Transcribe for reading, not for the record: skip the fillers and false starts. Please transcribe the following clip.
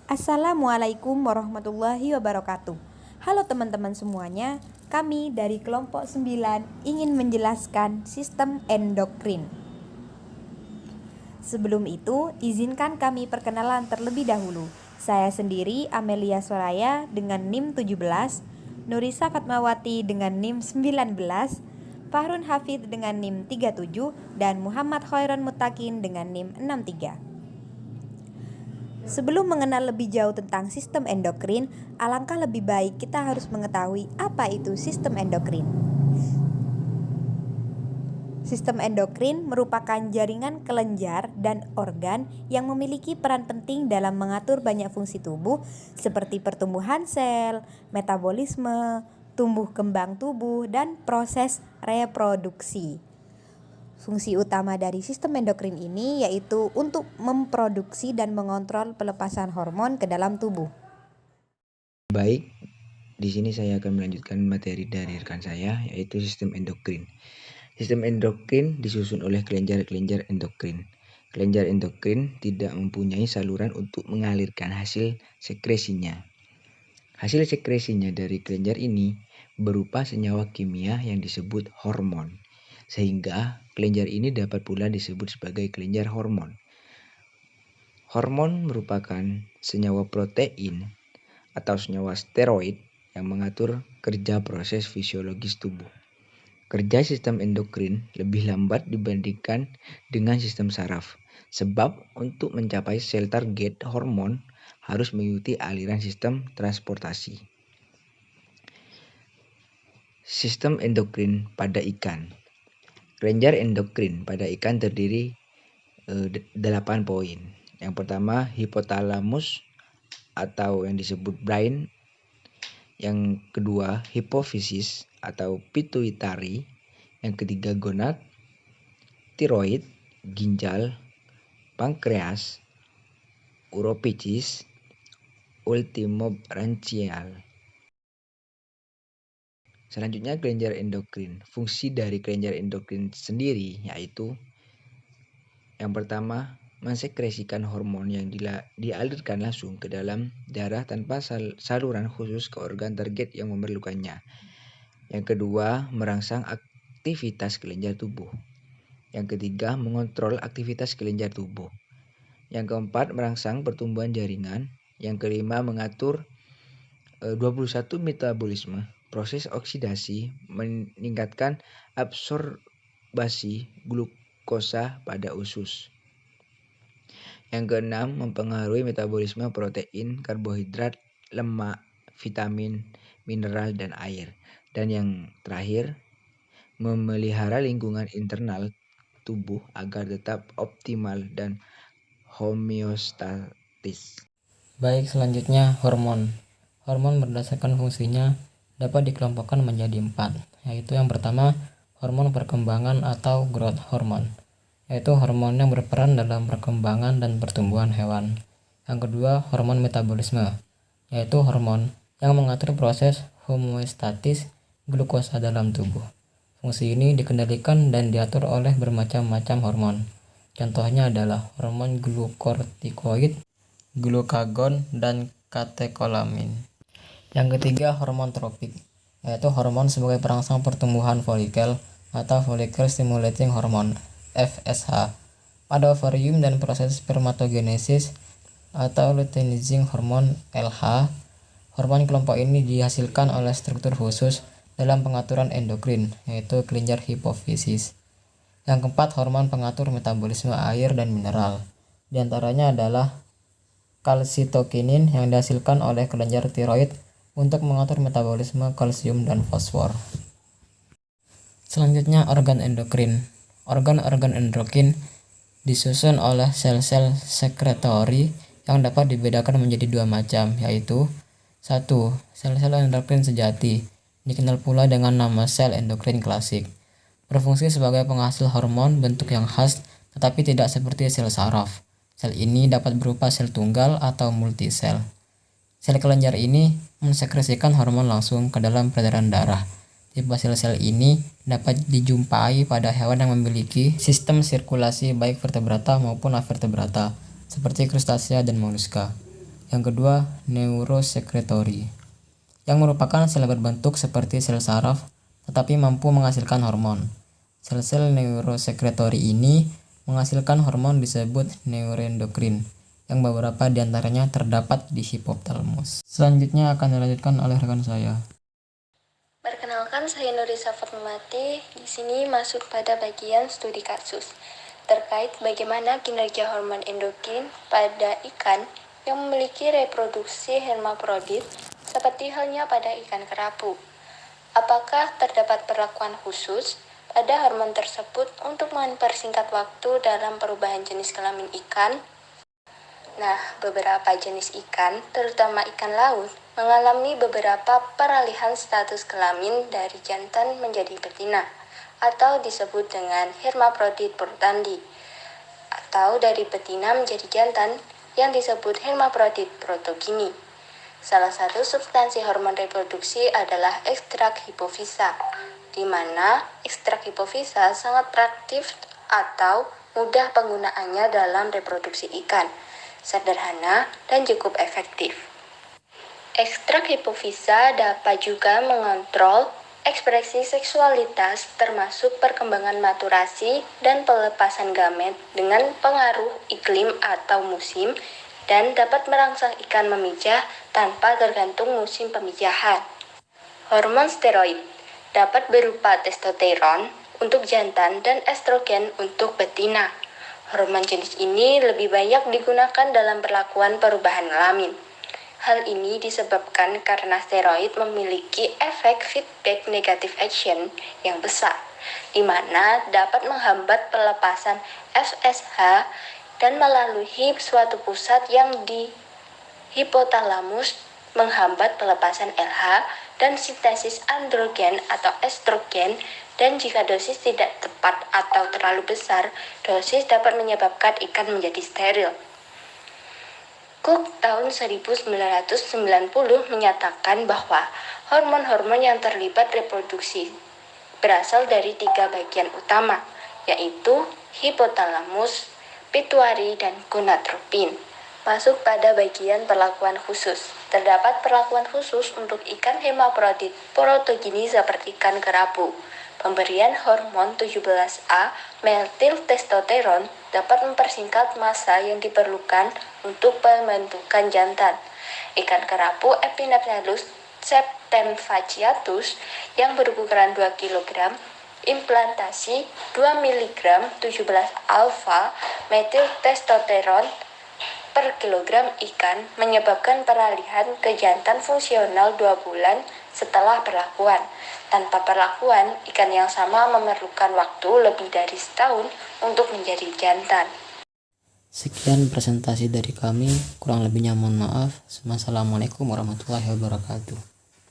Assalamualaikum warahmatullahi wabarakatuh. Halo teman-teman semuanya, kami dari kelompok 9 ingin menjelaskan sistem endokrin. Sebelum itu, izinkan kami perkenalan terlebih dahulu. Saya sendiri Amelia Soraya dengan NIM 17, Nurisa Fatmawati dengan NIM 19, Fahrun Hafidh dengan NIM 37, dan Muhammad Khairon Mutakin dengan NIM 63. Sebelum mengenal lebih jauh tentang sistem endokrin, alangkah lebih baik kita harus mengetahui apa itu sistem endokrin. Sistem endokrin merupakan jaringan kelenjar dan organ yang memiliki peran penting dalam mengatur banyak fungsi tubuh seperti pertumbuhan sel, metabolisme, tumbuh kembang tubuh, dan proses reproduksi. Fungsi utama dari sistem endokrin ini yaitu untuk memproduksi dan mengontrol pelepasan hormon ke dalam tubuh. Baik, di sini saya akan melanjutkan materi dari rekan saya, yaitu sistem endokrin. Sistem endokrin disusun oleh kelenjar-kelenjar endokrin. Kelenjar endokrin tidak mempunyai saluran untuk mengalirkan hasil sekresinya. Hasil sekresinya dari kelenjar ini berupa senyawa kimia yang disebut hormon, sehingga kelenjar ini dapat pula disebut sebagai kelenjar hormon. Hormon merupakan senyawa protein atau senyawa steroid yang mengatur kerja proses fisiologis tubuh. Kerja sistem endokrin lebih lambat dibandingkan dengan sistem saraf, sebab untuk mencapai sel target hormon harus mengikuti aliran sistem transportasi. Sistem endokrin pada ikan. Kelenjar endokrin pada ikan terdiri 8 poin. Yang pertama, hipotalamus atau yang disebut brain. Yang kedua, hipofisis atau pituitari. Yang ketiga, gonad, tiroid, ginjal, pankreas, uropicis, ultimobranchial. Selanjutnya, kelenjar endokrin. Fungsi dari kelenjar endokrin sendiri yaitu yang pertama, mensekresikan hormon yang dialirkan langsung ke dalam darah tanpa saluran khusus ke organ target yang memerlukannya. Yang kedua, merangsang aktivitas kelenjar tubuh. Yang ketiga, mengontrol aktivitas kelenjar tubuh. Yang keempat, merangsang pertumbuhan jaringan. Yang kelima, mengatur 21 metabolisme. Proses oksidasi meningkatkan absorbasi glukosa pada usus. Yang keenam, mempengaruhi metabolisme protein, karbohidrat, lemak, vitamin, mineral, dan air. Dan yang terakhir, memelihara lingkungan internal tubuh agar tetap optimal dan homeostatis. Baik, selanjutnya hormon. Hormon berdasarkan fungsinya dapat dikelompokkan menjadi 4, yaitu yang pertama, hormon perkembangan atau growth hormone, yaitu hormon yang berperan dalam perkembangan dan pertumbuhan hewan. Yang kedua, hormon metabolisme, yaitu hormon yang mengatur proses homeostatis glukosa dalam tubuh. Fungsi ini dikendalikan dan diatur oleh bermacam-macam hormon. Contohnya adalah hormon glukortikoid, glukagon, dan katekolamin. Yang ketiga, hormon tropik, yaitu hormon sebagai perangsang pertumbuhan folikel atau follicle stimulating hormone (FSH) pada ovarium dan proses spermatogenesis, atau luteinizing hormone (LH). Hormon kelompok ini dihasilkan oleh struktur khusus dalam pengaturan endokrin, yaitu kelenjar hipofisis. Yang keempat, hormon pengatur metabolisme air dan mineral. Di antaranya adalah kalsitokinin yang dihasilkan oleh kelenjar tiroid untuk mengatur metabolisme kalsium dan fosfor. Selanjutnya, organ endokrin. Organ-organ endokrin disusun oleh sel-sel sekretori yang dapat dibedakan menjadi 2 macam, yaitu 1. Sel-sel endokrin sejati, dikenal pula dengan nama sel endokrin klasik, berfungsi sebagai penghasil hormon bentuk yang khas tetapi tidak seperti sel saraf. Sel ini dapat berupa sel tunggal atau multisel. Sel kelenjar ini mensekresikan hormon langsung ke dalam peredaran darah. Tipe sel-sel ini dapat dijumpai pada hewan yang memiliki sistem sirkulasi baik vertebrata maupun avertebrata, seperti krustasea dan moluska. Yang kedua, neurosekretori, yang merupakan sel berbentuk seperti sel saraf tetapi mampu menghasilkan hormon. Sel-sel neurosekretori ini menghasilkan hormon disebut neuroendokrin, yang beberapa diantaranya terdapat di hipotalamus. Selanjutnya akan dilanjutkan oleh rekan saya. Perkenalkan, saya Nurisa Fatmawati. Di sini masuk pada bagian studi kasus terkait bagaimana kinerja hormon endokrin pada ikan yang memiliki reproduksi hermafrodit seperti halnya pada ikan kerapu. Apakah terdapat perlakuan khusus pada hormon tersebut untuk mempersingkat waktu dalam perubahan jenis kelamin ikan? Nah, beberapa jenis ikan, terutama ikan laut, mengalami beberapa peralihan status kelamin dari jantan menjadi betina, atau disebut dengan hermafrodit protandi, atau dari betina menjadi jantan yang disebut hermafrodit protogini. Salah satu substansi hormon reproduksi adalah ekstrak hipofisa, di mana ekstrak hipofisa sangat praktis atau mudah penggunaannya dalam reproduksi ikan, sederhana dan cukup efektif. Ekstrak hipofisa dapat juga mengontrol ekspresi seksualitas termasuk perkembangan maturasi dan pelepasan gamet dengan pengaruh iklim atau musim dan dapat merangsang ikan memijah tanpa tergantung musim pemijahan. Hormon steroid dapat berupa testosteron untuk jantan dan estrogen untuk betina. Hormon jenis ini lebih banyak digunakan dalam perlakuan perubahan kelamin. Hal ini disebabkan karena steroid memiliki efek feedback negative action yang besar, di mana dapat menghambat pelepasan FSH dan melalui suatu pusat yang di hipotalamus menghambat pelepasan LH dan sintesis androgen atau estrogen, dan jika dosis tidak tepat atau terlalu besar, dosis dapat menyebabkan ikan menjadi steril. Cook tahun 1990 menyatakan bahwa hormon-hormon yang terlibat reproduksi berasal dari 3 bagian utama, yaitu hipotalamus, pituitari, dan gonadotropin. Masuk pada bagian perlakuan khusus. Terdapat perlakuan khusus untuk ikan hermafrodit protogini seperti ikan kerapu. Pemberian hormon 17A metiltestosteron dapat mempersingkat masa yang diperlukan untuk pembentukan jantan. Ikan kerapu Epinephralus septemvigiatus yang berukuran 2 kg, implantasi 2 mg 17-alfa metiltestosteron per kilogram ikan menyebabkan peralihan ke jantan fungsional 2 bulan setelah perlakuan. Tanpa perlakuan, ikan yang sama memerlukan waktu lebih dari setahun untuk menjadi jantan. Sekian presentasi dari kami, kurang lebihnya mohon maaf. Wassalamualaikum warahmatullahi wabarakatuh.